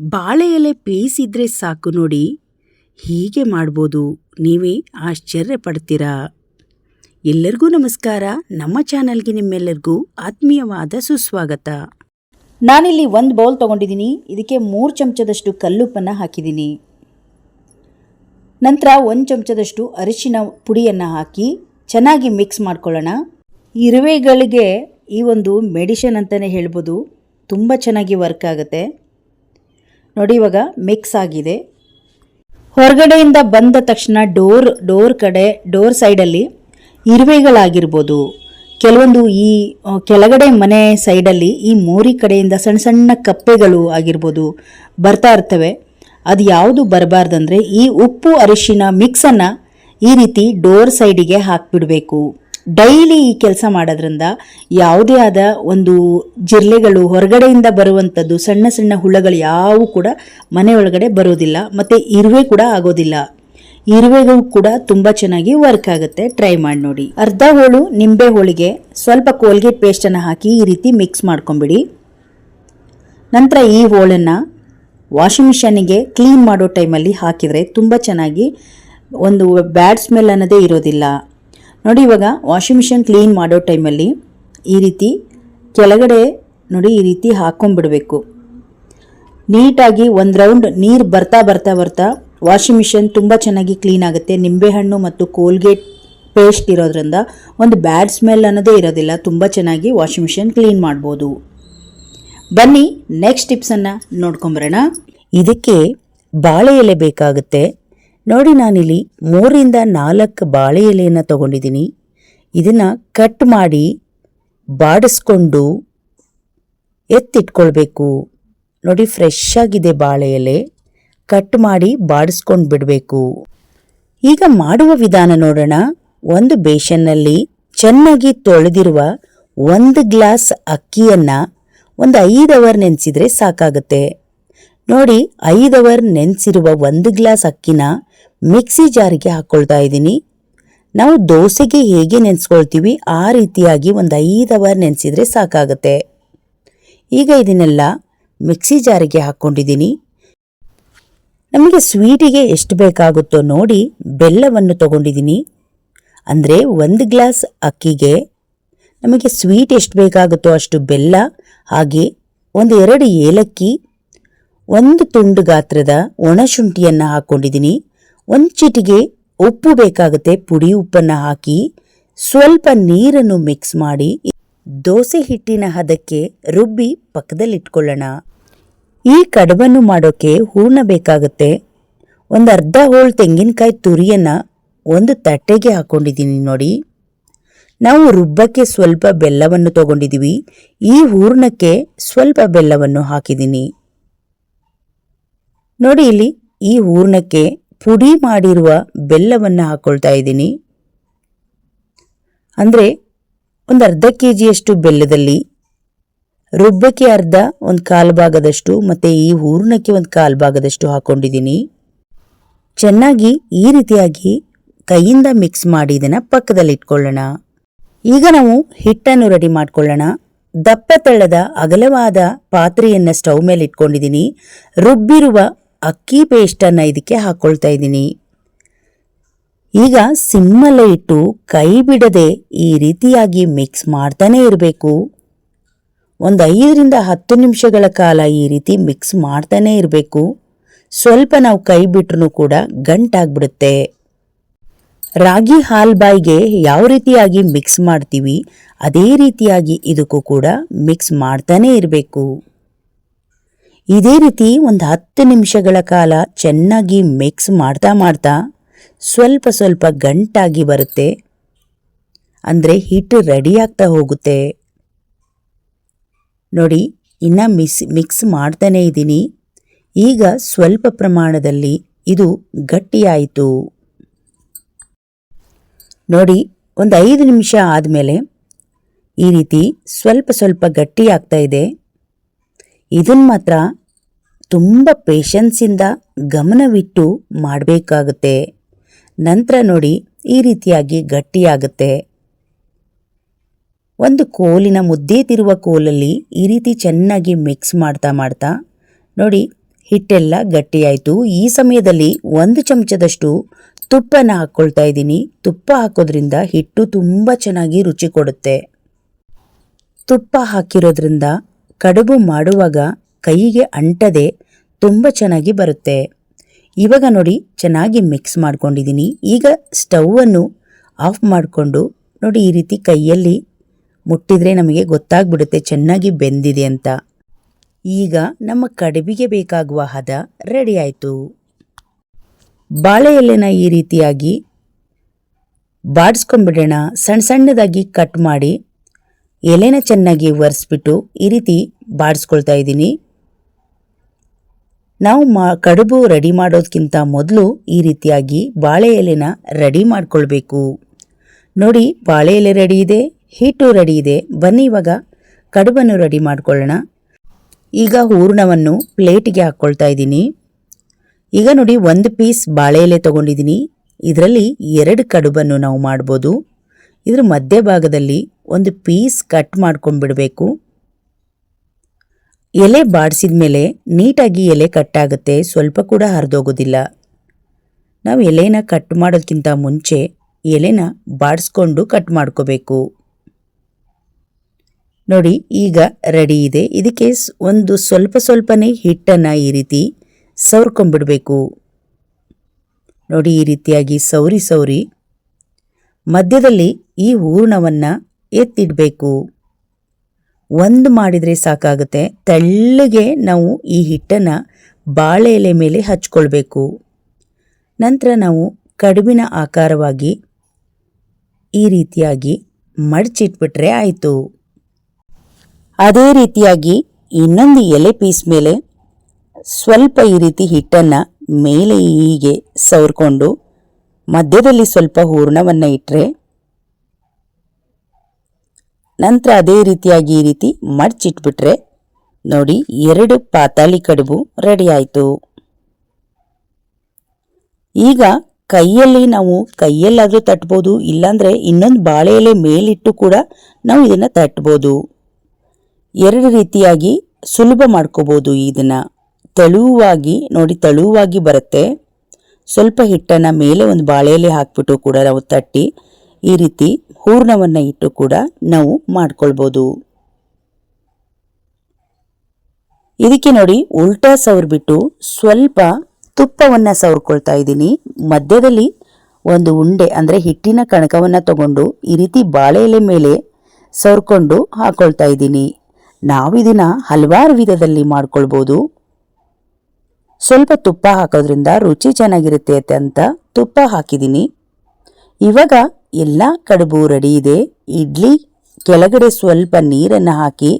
ಬಾಳೆ ಎಲೆ ಬೇಯಿಸಿದ್ರೆ ಸಾಕು ನೋಡಿ, ಹೀಗೆ ಮಾಡ್ಬೋದು. ನೀವೇ ಆಶ್ಚರ್ಯ ಪಡ್ತೀರಾ. ಎಲ್ಲರಿಗೂ ನಮಸ್ಕಾರ. ನಮ್ಮ ಚಾನಲ್ಗೆ ನಿಮ್ಮೆಲ್ಲರಿಗೂ ಆತ್ಮೀಯವಾದ ಸುಸ್ವಾಗತ. ನಾನಿಲ್ಲಿ ಒಂದು ಬೌಲ್ ತೊಗೊಂಡಿದ್ದೀನಿ. ಇದಕ್ಕೆ 3 ಚಮಚದಷ್ಟು ಕಲ್ಲುಪ್ಪನ್ನು ಹಾಕಿದ್ದೀನಿ. ನಂತರ 1 ಚಮಚದಷ್ಟು ಅರಿಶಿನ ಪುಡಿಯನ್ನು ಹಾಕಿ ಚೆನ್ನಾಗಿ ಮಿಕ್ಸ್ ಮಾಡ್ಕೊಳ್ಳೋಣ. ಇರುವೆಗಳಿಗೆ ಈ ಒಂದು ಮೆಡಿಷನ್ ಅಂತಲೇ ಹೇಳ್ಬೋದು. ತುಂಬ ಚೆನ್ನಾಗಿ ವರ್ಕ್ ಆಗುತ್ತೆ ನೋಡಿ. ಇವಾಗ ಮಿಕ್ಸ್ ಆಗಿದೆ. ಹೊರಗಡೆಯಿಂದ ಬಂದ ತಕ್ಷಣ ಡೋರ್ ಸೈಡಲ್ಲಿ ಇರುವೆಗಳಾಗಿರ್ಬೋದು, ಕೆಲವೊಂದು ಈ ಕೆಳಗಡೆ ಮನೆ ಸೈಡಲ್ಲಿ ಈ ಮೋರಿ ಕಡೆಯಿಂದ ಸಣ್ಣ ಸಣ್ಣ ಕಪ್ಪೆಗಳು ಆಗಿರ್ಬೋದು ಬರ್ತಾ ಇರ್ತವೆ. ಅದು ಯಾವುದು ಬರಬಾರ್ದಂದ್ರೆ ಈ ಉಪ್ಪು ಅರಿಶಿನ ಮಿಕ್ಸನ್ನು ಈ ರೀತಿ ಡೋರ್ ಸೈಡಿಗೆ ಹಾಕಿಬಿಡಬೇಕು. ಡೈಲಿ ಈ ಕೆಲಸ ಮಾಡೋದ್ರಿಂದ ಯಾವುದೇ ಆದ ಒಂದು ಜಿರಳೆಗಳು ಹೊರಗಡೆಯಿಂದ ಬರುವಂಥದ್ದು ಸಣ್ಣ ಸಣ್ಣ ಹುಳಗಳು ಯಾವೂ ಕೂಡ ಮನೆಯೊಳಗಡೆ ಬರೋದಿಲ್ಲ, ಮತ್ತು ಇರುವೆ ಕೂಡ ಆಗೋದಿಲ್ಲ. ಇರುವೆಗಳು ಕೂಡ ತುಂಬ ಚೆನ್ನಾಗಿ ವರ್ಕ್ ಆಗುತ್ತೆ. ಟ್ರೈ ಮಾಡಿ ನೋಡಿ. ಅರ್ಧ ಹೋಳು ನಿಂಬೆ ಹೋಳಿಗೆ ಸ್ವಲ್ಪ ಕೋಲ್ಗೇಟ್ ಪೇಸ್ಟನ್ನು ಹಾಕಿ ಈ ರೀತಿ ಮಿಕ್ಸ್ ಮಾಡ್ಕೊಂಬಿಡಿ. ನಂತರ ಈ ಹೋಳನ್ನು ವಾಷಿಂಗ್ ಮಿಷನ್ನಿಗೆ ಕ್ಲೀನ್ ಮಾಡೋ ಟೈಮಲ್ಲಿ ಹಾಕಿದರೆ ತುಂಬ ಚೆನ್ನಾಗಿ ಒಂದು ಬ್ಯಾಡ್ ಸ್ಮೆಲ್ ಅನ್ನೋದೇ ಇರೋದಿಲ್ಲ ನೋಡಿ. ಇವಾಗ ವಾಷಿಂಗ್ ಮಿಷನ್ ಕ್ಲೀನ್ ಮಾಡೋ ಟೈಮಲ್ಲಿ ಈ ರೀತಿ ಕೆಳಗಡೆ ನೋಡಿ ಈ ರೀತಿ ಹಾಕ್ಕೊಂಡ್ಬಿಡಬೇಕು. ನೀಟಾಗಿ ಒಂದು ರೌಂಡ್ ನೀರು ಬರ್ತಾ ಬರ್ತಾ ಬರ್ತಾ ವಾಷಿಂಗ್ ಮಿಷನ್ ತುಂಬ ಚೆನ್ನಾಗಿ ಕ್ಲೀನ್ ಆಗುತ್ತೆ. ನಿಂಬೆಹಣ್ಣು ಮತ್ತು ಕೋಲ್ಗೇಟ್ ಪೇಸ್ಟ್ ಇರೋದ್ರಿಂದ ಒಂದು ಬ್ಯಾಡ್ ಸ್ಮೆಲ್ ಅನ್ನೋದೇ ಇರೋದಿಲ್ಲ. ತುಂಬ ಚೆನ್ನಾಗಿ ವಾಷಿಂಗ್ ಮಿಷನ್ ಕ್ಲೀನ್ ಮಾಡ್ಬೋದು. ಬನ್ನಿ ನೆಕ್ಸ್ಟ್ ಟಿಪ್ಸನ್ನು ನೋಡ್ಕೊಂಬರೋಣ. ಇದಕ್ಕೆ ಬಾಳೆ ಎಲೆ ಬೇಕಾಗುತ್ತೆ ನೋಡಿ. ನಾನಿಲ್ಲಿ 3ರಿಂದ 4 ಬಾಳೆ ಎಲೆಯನ್ನು ತೊಗೊಂಡಿದ್ದೀನಿ. ಇದನ್ನು ಕಟ್ ಮಾಡಿ ಬಾಡಿಸ್ಕೊಂಡು ಎತ್ತಿಟ್ಕೊಳ್ಬೇಕು ನೋಡಿ. ಫ್ರೆಶ್ ಆಗಿದೆ ಬಾಳೆ ಎಲೆ. ಕಟ್ ಮಾಡಿ ಬಾಡಿಸ್ಕೊಂಡು ಬಿಡಬೇಕು. ಈಗ ಮಾಡುವ ವಿಧಾನ ನೋಡೋಣ. ಒಂದು ಬೇಷನ್ನಲ್ಲಿ ಚೆನ್ನಾಗಿ ತೊಳೆದಿರುವ 1 ಗ್ಲಾಸ್ ಅಕ್ಕಿಯನ್ನು ಒಂದು 5 ಅವರ್ ನೆನೆಸಿದ್ರೆ ಸಾಕಾಗುತ್ತೆ ನೋಡಿ. 5 ಅವರ್ ನೆನೆಸಿರುವ 1 ಗ್ಲಾಸ್ ಅಕ್ಕಿನ ಮಿಕ್ಸಿ ಜಾರಿಗೆ ಹಾಕ್ಕೊಳ್ತಾ ಇದ್ದೀನಿ. ನಾವು ದೋಸೆಗೆ ಹೇಗೆ ನೆನೆಸ್ಕೊಳ್ತೀವಿ ಆ ರೀತಿಯಾಗಿ ಒಂದು 5 ಅವರ್ ನೆನೆಸಿದ್ರೆ ಸಾಕಾಗುತ್ತೆ. ಈಗ ಇದನ್ನೆಲ್ಲ ಮಿಕ್ಸಿ ಜಾರಿಗೆ ಹಾಕ್ಕೊಂಡಿದ್ದೀನಿ. ನಮಗೆ ಸ್ವೀಟಿಗೆ ಎಷ್ಟು ಬೇಕಾಗುತ್ತೋ ನೋಡಿ ಬೆಲ್ಲವನ್ನು ತಗೊಂಡಿದ್ದೀನಿ. ಅಂದರೆ 1 ಗ್ಲಾಸ್ ಅಕ್ಕಿಗೆ ನಮಗೆ ಸ್ವೀಟ್ ಎಷ್ಟು ಬೇಕಾಗುತ್ತೋ ಅಷ್ಟು ಬೆಲ್ಲ, ಹಾಗೆ 2 ಏಲಕ್ಕಿ, 1 ತುಂಡು ಗಾತ್ರದ ಒಣಶುಂಠಿಯನ್ನು ಹಾಕ್ಕೊಂಡಿದ್ದೀನಿ. 1 ಚಿಟಿಗೆ ಉಪ್ಪು ಬೇಕಾಗುತ್ತೆ. ಪುಡಿ ಉಪ್ಪನ್ನು ಹಾಕಿ ಸ್ವಲ್ಪ ನೀರನ್ನು ಮಿಕ್ಸ್ ಮಾಡಿ ದೋಸೆ ಹಿಟ್ಟಿನ ಹದಕ್ಕೆ ರುಬ್ಬಿ ಪಕ್ಕದಲ್ಲಿಟ್ಕೊಳ್ಳೋಣ. ಈ ಕಡುಬನ್ನು ಮಾಡೋಕ್ಕೆ ಹೂರ್ಣ ಬೇಕಾಗುತ್ತೆ. ಒಂದು ಅರ್ಧ ಹೋಳು ತೆಂಗಿನಕಾಯಿ ತುರಿಯನ್ನು ಒಂದು ತಟ್ಟೆಗೆ ಹಾಕ್ಕೊಂಡಿದ್ದೀನಿ ನೋಡಿ. ನಾವು ರುಬ್ಬಕ್ಕೆ ಸ್ವಲ್ಪ ಬೆಲ್ಲವನ್ನು ತಗೊಂಡಿದ್ದೀವಿ. ಈ ಹೂರ್ಣಕ್ಕೆ ಸ್ವಲ್ಪ ಬೆಲ್ಲವನ್ನು ಹಾಕಿದ್ದೀನಿ ನೋಡಿ. ಇಲ್ಲಿ ಈ ಹೂರ್ಣಕ್ಕೆ ಪುಡಿ ಮಾಡಿರುವ ಬೆಲ್ಲವನ್ನು ಹಾಕ್ಕೊಳ್ತಾ ಇದ್ದೀನಿ. ಅಂದರೆ ಒಂದು ಅರ್ಧ ಕೆಜಿಯಷ್ಟು ಬೆಲ್ಲದಲ್ಲಿ ರುಬ್ಬಕ್ಕೆ ಒಂದು 1/4 ಭಾಗದಷ್ಟು ಮತ್ತು ಈ ಹೂರ್ಣಕ್ಕೆ 1/4 ಭಾಗದಷ್ಟು ಹಾಕ್ಕೊಂಡಿದ್ದೀನಿ. ಚೆನ್ನಾಗಿ ಈ ರೀತಿಯಾಗಿ ಕೈಯಿಂದ ಮಿಕ್ಸ್ ಮಾಡಿ ಇದನ್ನು ಪಕ್ಕದಲ್ಲಿ ಇಟ್ಕೊಳ್ಳೋಣ. ಈಗ ನಾವು ಹಿಟ್ಟನ್ನು ರೆಡಿ ಮಾಡ್ಕೊಳ್ಳೋಣ. ದಪ್ಪ ತೆಳ್ಳದ ಅಗಲವಾದ ಪಾತ್ರೆಯನ್ನು ಸ್ಟವ್ ಮೇಲೆ ಇಟ್ಕೊಂಡಿದ್ದೀನಿ. ರುಬ್ಬಿರುವ ಅಕ್ಕಿ ಪೇಸ್ಟನ್ನು ಇದಕ್ಕೆ ಹಾಕ್ಕೊಳ್ತಾ ಇದ್ದೀನಿ. ಈಗ ಸಿಮ್ಮಲ್ಲೇ ಇಟ್ಟು ಕೈ ಬಿಡದೆ ಈ ರೀತಿಯಾಗಿ ಮಿಕ್ಸ್ ಮಾಡ್ತಾನೆ ಇರಬೇಕು. ಒಂದು 5ರಿಂದ 10 ನಿಮಿಷಗಳ ಕಾಲ ಈ ರೀತಿ ಮಿಕ್ಸ್ ಮಾಡ್ತಾನೆ ಇರಬೇಕು. ಸ್ವಲ್ಪ ನಾವು ಕೈ ಬಿಟ್ರೂ ಕೂಡ ಗಂಟಾಗ್ಬಿಡುತ್ತೆ. ರಾಗಿ ಹಾಲ್ಬಾಯಿಗೆ ಯಾವ ರೀತಿಯಾಗಿ ಮಿಕ್ಸ್ ಮಾಡ್ತೀವಿ ಅದೇ ರೀತಿಯಾಗಿ ಇದಕ್ಕೂ ಕೂಡ ಮಿಕ್ಸ್ ಮಾಡ್ತಾನೆ ಇರಬೇಕು. ಇದೇ ರೀತಿ ಒಂದು 10 ನಿಮಿಷಗಳ ಕಾಲ ಚೆನ್ನಾಗಿ ಮಿಕ್ಸ್ ಮಾಡ್ತಾ ಮಾಡ್ತಾ ಸ್ವಲ್ಪ ಸ್ವಲ್ಪ ಗಂಟಾಗಿ ಬರುತ್ತೆ. ಅಂದರೆ ಹಿಟ್ಟು ರೆಡಿ ಆಗ್ತಾ ಹೋಗುತ್ತೆ ನೋಡಿ. ಇನ್ನು ಮಿಕ್ಸ್ ಮಾಡ್ತಾನೆ ಇದ್ದೀನಿ. ಈಗ ಸ್ವಲ್ಪ ಪ್ರಮಾಣದಲ್ಲಿ ಇದು ಗಟ್ಟಿಯಾಯಿತು ನೋಡಿ. ಒಂದು 5 ನಿಮಿಷ ಆದಮೇಲೆ ಈ ರೀತಿ ಸ್ವಲ್ಪ ಸ್ವಲ್ಪ ಗಟ್ಟಿ ಆಗ್ತಾ ಇದೆ. ಇದನ್ನು ಮಾತ್ರ ತುಂಬ ಪೇಷನ್ಸಿಂದ ಗಮನವಿಟ್ಟು ಮಾಡಬೇಕಾಗುತ್ತೆ. ನಂತರ ನೋಡಿ ಈ ರೀತಿಯಾಗಿ ಗಟ್ಟಿಯಾಗುತ್ತೆ. ಒಂದು ಕೋಲಿನ ಮುದ್ದೆ ತಿರುವ ಕೋಲಲ್ಲಿ ಈ ರೀತಿ ಚೆನ್ನಾಗಿ ಮಿಕ್ಸ್ ಮಾಡ್ತಾ ಮಾಡ್ತಾ ನೋಡಿ ಹಿಟ್ಟೆಲ್ಲ ಗಟ್ಟಿಯಾಯಿತು. ಈ ಸಮಯದಲ್ಲಿ 1 ಚಮಚದಷ್ಟು ತುಪ್ಪನ ಹಾಕ್ಕೊಳ್ತಾ ಇದ್ದೀನಿ. ತುಪ್ಪ ಹಾಕೋದ್ರಿಂದ ಹಿಟ್ಟು ತುಂಬ ಚೆನ್ನಾಗಿ ರುಚಿ ಕೊಡುತ್ತೆ. ತುಪ್ಪ ಹಾಕಿರೋದ್ರಿಂದ ಕಡುಬು ಮಾಡುವಾಗ ಕೈಗೆ ಅಂಟದೆ ತುಂಬ ಚೆನ್ನಾಗಿ ಬರುತ್ತೆ. ಇವಾಗ ನೋಡಿ ಚೆನ್ನಾಗಿ ಮಿಕ್ಸ್ ಮಾಡ್ಕೊಂಡಿದ್ದೀನಿ. ಈಗ ಸ್ಟವನ್ನು ಆಫ್ ಮಾಡಿಕೊಂಡು ನೋಡಿ ಈ ರೀತಿ ಕೈಯಲ್ಲಿ ಮುಟ್ಟಿದ್ರೆ ನಮಗೆ ಗೊತ್ತಾಗ್ಬಿಡುತ್ತೆ ಚೆನ್ನಾಗಿ ಬೆಂದಿದೆ ಅಂತ. ಈಗ ನಮ್ಮ ಕಡುಬಿಗೆ ಬೇಕಾಗುವ ಹದ ರೆಡಿ ಆಯಿತು. ಬಾಳೆ ಎಲೆನ ಈ ರೀತಿಯಾಗಿ ಬಾಡಿಸ್ಕೊಂಡ್ಬಿಡೋಣ. ಸಣ್ಣ ಸಣ್ಣದಾಗಿ ಕಟ್ ಮಾಡಿ ಎಲೆನ ಚೆನ್ನಾಗಿ ಒರೆಸ್ಬಿಟ್ಟು ಈ ರೀತಿ ಬಾಡಿಸ್ಕೊಳ್ತಾ ಇದ್ದೀನಿ. ನಾವು ಕಡುಬು ರೆಡಿ ಮಾಡೋದಕ್ಕಿಂತ ಮೊದಲು ಈ ರೀತಿಯಾಗಿ ಬಾಳೆ ಎಲೆನ ರೆಡಿ ಮಾಡ್ಕೊಳ್ಬೇಕು. ನೋಡಿ ಬಾಳೆ ಎಲೆ ರೆಡಿ ಇದೆ, ಹಿಟ್ಟು ರೆಡಿ ಇದೆ. ಬನ್ನಿ ಇವಾಗ ಕಡುಬನ್ನು ರೆಡಿ ಮಾಡ್ಕೊಳ್ಳೋಣ. ಈಗ ಹೂರಣವನ್ನು ಪ್ಲೇಟಿಗೆ ಹಾಕ್ಕೊಳ್ತಾ ಇದ್ದೀನಿ. ಈಗ ನೋಡಿ 1 ಪೀಸ್ ಬಾಳೆ ಎಲೆ ತೊಗೊಂಡಿದ್ದೀನಿ. ಇದರಲ್ಲಿ 2 ಕಡುಬನ್ನು ನಾವು ಮಾಡ್ಬೋದು. ಇದ್ರ ಮಧ್ಯಭಾಗದಲ್ಲಿ 1 ಪೀಸ್ ಕಟ್ ಮಾಡ್ಕೊಂಡ್ಬಿಡ್ಬೇಕು. ಎಲೆ ಬಾಡಿಸಿದ ಮೇಲೆ ನೀಟಾಗಿ ಎಲೆ ಕಟ್ಟಾಗುತ್ತೆ, ಸ್ವಲ್ಪ ಕೂಡ ಹರಿದೋಗೋದಿಲ್ಲ. ನಾವು ಎಲೆನ ಕಟ್ ಮಾಡೋದಕ್ಕಿಂತ ಮುಂಚೆ ಎಲೆನ ಬಾಡಿಸ್ಕೊಂಡು ಕಟ್ ಮಾಡ್ಕೋಬೇಕು. ನೋಡಿ ಈಗ ರೆಡಿ ಇದೆ. ಇದಕ್ಕೆ ಒಂದು ಸ್ವಲ್ಪನೇ ಹಿಟ್ಟನ್ನು ಈ ರೀತಿ ಸವರ್ಕೊಂಡ್ಬಿಡ್ಬೇಕು. ನೋಡಿ ಈ ರೀತಿಯಾಗಿ ಸೌರಿ ಮಧ್ಯದಲ್ಲಿ ಈ ಹೂರಣವನ್ನು ಎತ್ತಿಡಬೇಕು. ಒಂದು ಮಾಡಿದರೆ ಸಾಕಾಗುತ್ತೆ. ತೆಳ್ಳಗೆ ನಾವು ಈ ಹಿಟ್ಟನ್ನು ಬಾಳೆ ಎಲೆ ಮೇಲೆ ಹಚ್ಕೊಳ್ಬೇಕು. ನಂತರ ನಾವು ಕಡುಬಿನ ಆಕಾರವಾಗಿ ಈ ರೀತಿಯಾಗಿ ಮಡಚಿಟ್ಬಿಟ್ರೆ ಆಯಿತು. ಅದೇ ರೀತಿಯಾಗಿ ಇನ್ನೊಂದು ಎಲೆ ಪೀಸ್ ಮೇಲೆ ಸ್ವಲ್ಪ ಈ ರೀತಿ ಹಿಟ್ಟನ್ನು ಮೇಲೆ ಹೀಗೆ ಸವರ್ಕೊಂಡು ಮಧ್ಯದಲ್ಲಿ ಸ್ವಲ್ಪ ಹೂರಣವನ್ನು ಇಟ್ಟರೆ ನಂತರ ಅದೇ ರೀತಿಯಾಗಿ ಈ ರೀತಿ ಮಡಚಿಟ್ಬಿಟ್ರೆ ನೋಡಿ 2 ಪಾತಾಳಿ ಕಡುಬು ರೆಡಿ ಆಯಿತು. ಈಗ ನಾವು ಕೈಯಲ್ಲಾದರೂ ತಟ್ಬೋದು, ಇಲ್ಲಾಂದರೆ ಇನ್ನೊಂದು ಬಾಳೆ ಎಲೆ ಮೇಲಿಟ್ಟು ಕೂಡ ನಾವು ಇದನ್ನು ತಟ್ಬೋದು. 2 ರೀತಿಯಾಗಿ ಸುಲಭ ಮಾಡ್ಕೋಬೋದು. ಇದನ್ನು ತೆಳುವಾಗಿ ಬರುತ್ತೆ. ಸ್ವಲ್ಪ ಹಿಟ್ಟನ್ನು ಮೇಲೆ ಒಂದು ಬಾಳೆ ಎಲೆ ಹಾಕ್ಬಿಟ್ಟು ಕೂಡ ನಾವು ತಟ್ಟಿ ಈ ರೀತಿ ಹೂರಣವನ್ನು ಇಟ್ಟು ಕೂಡ ನಾವು ಮಾಡ್ಕೊಳ್ಬೋದು. ಇದಕ್ಕೆ ನೋಡಿ ಉಲ್ಟಾ ಸವರ್ಬಿಟ್ಟು ಸ್ವಲ್ಪ ತುಪ್ಪವನ್ನು ಸವರ್ಕೊಳ್ತಾ ಇದ್ದೀನಿ. ಮಧ್ಯದಲ್ಲಿ ಒಂದು ಉಂಡೆ ಅಂದರೆ ಹಿಟ್ಟಿನ ಕಣಕವನ್ನು ತಗೊಂಡು ಈ ರೀತಿ ಬಾಳೆ ಎಲೆ ಮೇಲೆ ಸವರ್ಕೊಂಡು ಹಾಕೊಳ್ತಾ ಇದ್ದೀನಿ. ನಾವು ಇದನ್ನು ಹಲವಾರು ವಿಧದಲ್ಲಿ ಮಾಡ್ಕೊಳ್ಬೋದು. ಸ್ವಲ್ಪ ತುಪ್ಪ ಹಾಕೋದ್ರಿಂದ ರುಚಿ ಚೆನ್ನಾಗಿರುತ್ತೆ ಅಂತ ತುಪ್ಪ ಹಾಕಿದ್ದೀನಿ. ಇವಾಗ ಎಲ್ಲ ಕಡುಬು ರೆಡಿ ಇದೆ. ಇಡ್ಲಿ ಕೆಳಗಡೆ ಸ್ವಲ್ಪ ನೀರನ್ನು ಹಾಕಿ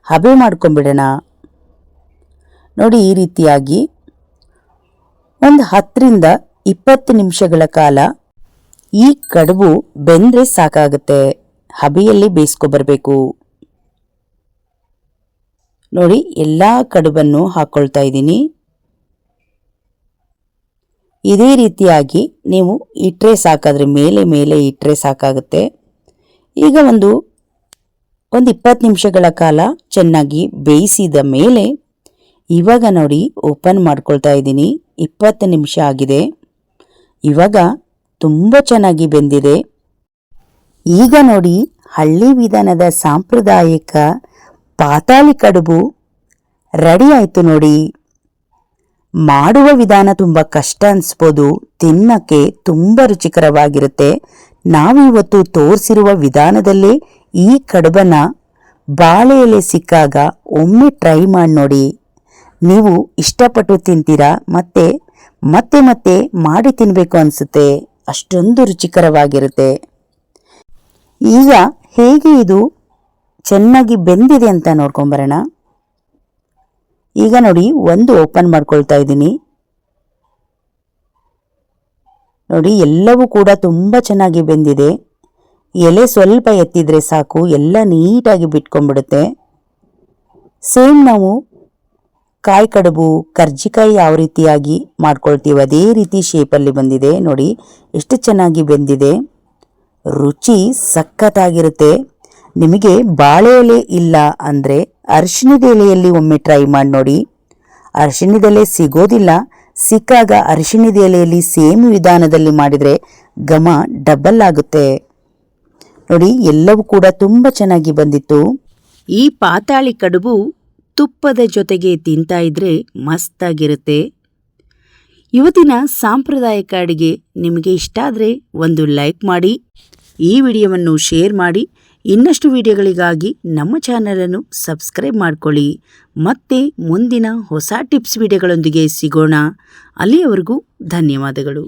ಹಬೆ ಮಾಡ್ಕೊಂಡ್ಬಿಡೋಣ. ನೋಡಿ ಈ ರೀತಿಯಾಗಿ ಒಂದು 10ರಿಂದ 20 ನಿಮಿಷಗಳ ಕಾಲ ಈ ಕಡುಬು ಬೆಂದ್ರೆ ಸಾಕಾಗುತ್ತೆ. ಹಬೆಯಲ್ಲಿ ಬೇಯಿಸ್ಕೊಬರ್ಬೇಕು. ನೋಡಿ ಎಲ್ಲ ಕಡುಬನ್ನು ಹಾಕ್ಕೊಳ್ತಾ ಇದ್ದೀನಿ. ಇದೇ ರೀತಿಯಾಗಿ ನೀವು ಇಟ್ಟರೆ ಸಾಕಾದ್ರೆ ಮೇಲೆ ಇಟ್ಟರೆ ಸಾಕಾಗುತ್ತೆ. ಈಗ ಒಂದು 20 ನಿಮಿಷಗಳ ಕಾಲ ಚೆನ್ನಾಗಿ ಬೇಯಿಸಿದ ಮೇಲೆ ಇವಾಗ ನೋಡಿ ಓಪನ್ ಮಾಡ್ಕೊಳ್ತಾ ಇದ್ದೀನಿ. 20 ನಿಮಿಷ ಆಗಿದೆ. ಇವಾಗ ತುಂಬ ಚೆನ್ನಾಗಿ ಬೆಂದಿದೆ. ಈಗ ನೋಡಿ ಹಳ್ಳಿ ವಿಧಾನದ ಸಾಂಪ್ರದಾಯಿಕ ಪಾತಾಳಿ ಕಡುಬು ರೆಡಿ ಆಯಿತು ನೋಡಿ. ಮಾಡುವ ವಿಧಾನ ತುಂಬ ಕಷ್ಟ ಅನಿಸ್ಬೋದು, ತಿನ್ನಕ್ಕೆ ತುಂಬ ರುಚಿಕರವಾಗಿರುತ್ತೆ. ನಾವಿವತ್ತು ತೋರಿಸಿರುವ ವಿಧಾನದಲ್ಲೇ ಈ ಕಡುಬನ್ನು ಬಾಳೆ ಎಲೆ ಸಿಕ್ಕಾಗ ಒಮ್ಮೆ ಟ್ರೈ ಮಾಡಿ ನೋಡಿ. ನೀವು ಇಷ್ಟಪಟ್ಟು ತಿಂತೀರಾ, ಮತ್ತೆ ಮಾಡಿ ತಿನ್ನಬೇಕು ಅನಿಸುತ್ತೆ. ಅಷ್ಟೊಂದು ರುಚಿಕರವಾಗಿರುತ್ತೆ. ಈಗ ಹೇಗೆ ಇದು ಚೆನ್ನಾಗಿ ಬೆಂದಿದೆ ಅಂತ ನೋಡ್ಕೊಂಬರೋಣ. ಈಗ ನೋಡಿ ಒಂದು ಓಪನ್ ಮಾಡ್ಕೊಳ್ತಾ ಇದ್ದೀನಿ. ನೋಡಿ ಎಲ್ಲವೂ ಕೂಡ ತುಂಬ ಚೆನ್ನಾಗಿ ಬೆಂದಿದೆ. ಎಲೆ ಸ್ವಲ್ಪ ಎತ್ತಿದ್ರೆ ಸಾಕು, ಎಲ್ಲ ನೀಟಾಗಿ ಬಿಟ್ಕೊಂಡ್ಬಿಡುತ್ತೆ. ಸೇಮ್ ನಾವು ಕಾಯಿ ಕಡುಬು ಕರ್ಜಿಕಾಯಿ ಯಾವ ರೀತಿಯಾಗಿ ಮಾಡ್ಕೊಳ್ತೀವಿ ಅದೇ ರೀತಿ ಶೇಪಲ್ಲಿ ಬಂದಿದೆ. ನೋಡಿ ಎಷ್ಟು ಚೆನ್ನಾಗಿ ಬೆಂದಿದೆ. ರುಚಿ ಸಖತ್ತಾಗಿರುತ್ತೆ. ನಿಮಗೆ ಬಾಳೆ ಎಲೆ ಇಲ್ಲ ಅಂದರೆ ಅರಿಶಿಣದ ಎಲೆಯಲ್ಲಿ ಒಮ್ಮೆ ಟ್ರೈ ಮಾಡಿ ನೋಡಿ. ಅರಿಶಿಣದ ಎಲೆ ಸಿಗೋದಿಲ್ಲ, ಸಿಕ್ಕಾಗ ಅರಿಶಿಣದ ಎಲೆಯಲ್ಲಿ ಸೇಮ್ ವಿಧಾನದಲ್ಲಿ ಮಾಡಿದರೆ ಘಮ ಡಬಲ್ ಆಗುತ್ತೆ. ನೋಡಿ, ಎಲ್ಲವೂ ಕೂಡ ತುಂಬ ಚೆನ್ನಾಗಿ ಬಂದಿತ್ತು. ಈ ಪಾತಾಳಿ ಕಡುಬು ತುಪ್ಪದ ಜೊತೆಗೆ ತಿಂತಾ ಇದ್ರೆ ಮಸ್ತಾಗಿರುತ್ತೆ. ಇವತ್ತಿನ ಸಾಂಪ್ರದಾಯಿಕ ಅಡಿಗೆ ನಿಮಗೆ ಇಷ್ಟ ಆದರೆ ಒಂದು ಲೈಕ್ ಮಾಡಿ, ಈ ವಿಡಿಯೋವನ್ನು ಶೇರ್ ಮಾಡಿ. ಇನ್ನಷ್ಟು ವಿಡಿಯೋಗಳಿಗಾಗಿ ನಮ್ಮ ಚಾನಲನ್ನು ಸಬ್ಸ್ಕ್ರೈಬ್ ಮಾಡ್ಕೊಳ್ಳಿ. ಮತ್ತೆ ಮುಂದಿನ ಹೊಸ ಟಿಪ್ಸ್ ವಿಡಿಯೋಗಳೊಂದಿಗೆ ಸಿಗೋಣ. ಅಲ್ಲಿಯವರೆಗೂ ಧನ್ಯವಾದಗಳು.